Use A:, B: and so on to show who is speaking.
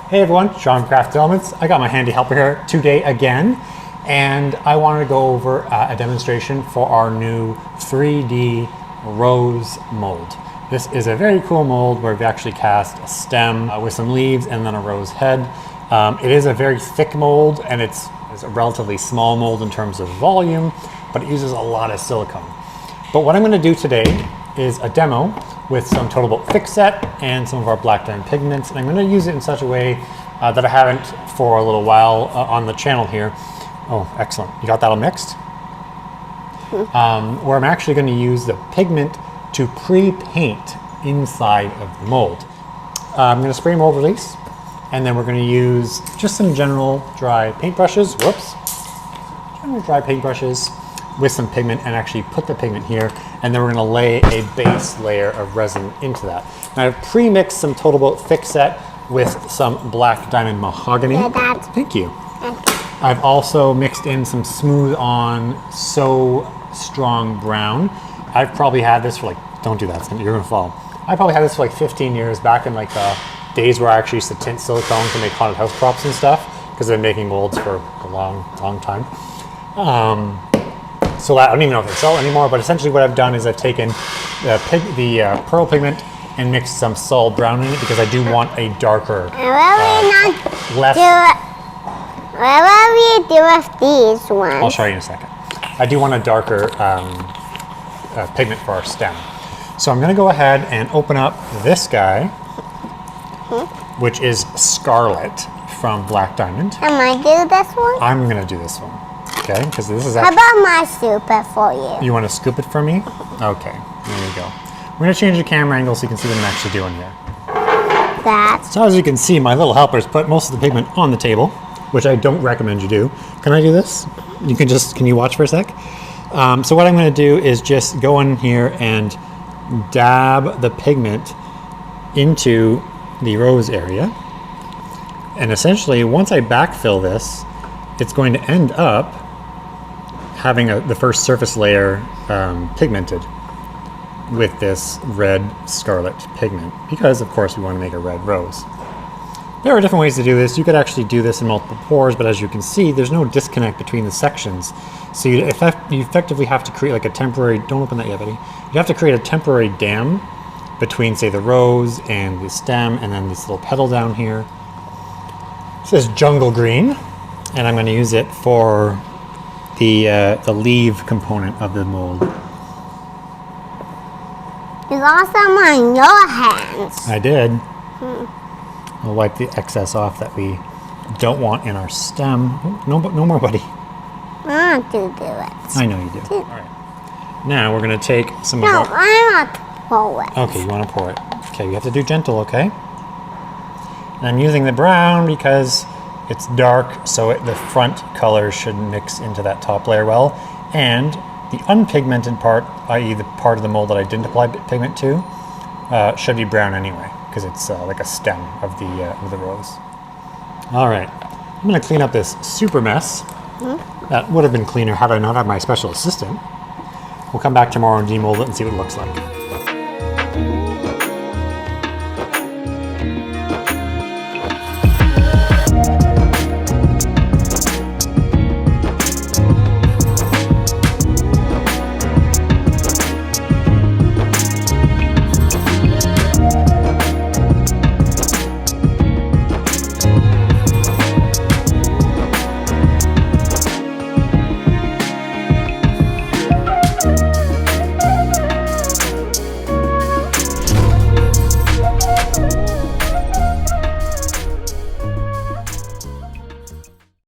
A: Hey everyone, Sean from Craft Elements. I got my handy helper here today again, and I wanted to go over a demonstration for our new 3D rose mold. This is a very cool mold where we've actually cast a stem with some leaves and then a rose head. It is a very thick mold, and it's a relatively small mold in terms of volume, but it uses a lot of silicone. But what I'm going to do today is a demo with some Total Boat Fix Set and some of our black diamond pigments, and I'm going to use it in such a way that I haven't for a little while on the channel here. Oh, excellent. You got that all mixed? Where I'm actually going to use the pigment to pre-paint inside of the mold. I'm going to spray mold release, and then we're going to use just some general dry paintbrushes. Whoops. General dry paintbrushes with some pigment, and actually put the pigment here, and then we're going to lay a base layer of resin into that. Now I've pre-mixed some Total Boat Fix Set with some black diamond mahogany. Thank you. I've also mixed in some smooth on So Strong brown. I've probably had this for like, don't do that, you're gonna fall. I probably had this for like 15 years, back in like the days where I actually used to tint silicone to make haunted house props and stuff, because I've been making molds for a long time. So I don't even know if they sell anymore, but essentially what I've done is I've taken the pearl pigment and mixed some solid brown in it, because I do want a darker, less.
B: What will we do with these ones?
A: I'll show you in a second. I do want a darker pigment for our stem. So I'm going to go ahead and open up this guy, which is Scarlet from Black Diamond.
B: Am I do this one?
A: I'm going to do this one. Okay, because this is
B: actually... How about my scoop it for you?
A: You want to scoop it for me? Okay, there you go. We're going to change the camera angle so you can see what I'm actually doing here. So as you can see, my little helpers put most of the pigment on the table, which I don't recommend you do. Can I do this? Can you watch for a sec? So what I'm going to do is just go in here and dab the pigment into the rose area. And essentially, once I backfill this, it's going to end up having the first surface layer pigmented with this red scarlet pigment, because of course we want to make a red rose. There are different ways to do this. You could actually do this in multiple pours, but as you can see, there's no disconnect between the sections. So you effectively have to create like a temporary, don't open that yet, buddy. You have to create a temporary dam between, say, the rose and the stem, and then this little petal down here. This is jungle green, and I'm going to use it for the leaf component of the mold.
B: You got some on your hands.
A: I did. I'll wipe the excess off that we don't want in our stem. No more, buddy.
B: I want to do it.
A: I know you do. All right. Now we're going to take some of our...
B: No, I want to pour it.
A: Okay, you want to pour it. Okay, you have to do gentle, okay? And I'm using the brown because it's dark, so the front color should mix into that top layer well. And the unpigmented part, i.e. the part of the mold that I didn't apply pigment to, should be brown anyway, because it's like a stem of the rose. All right, I'm going to clean up this super mess. That would have been cleaner had I not had my special assistant. We'll come back tomorrow and demold it and see what it looks like.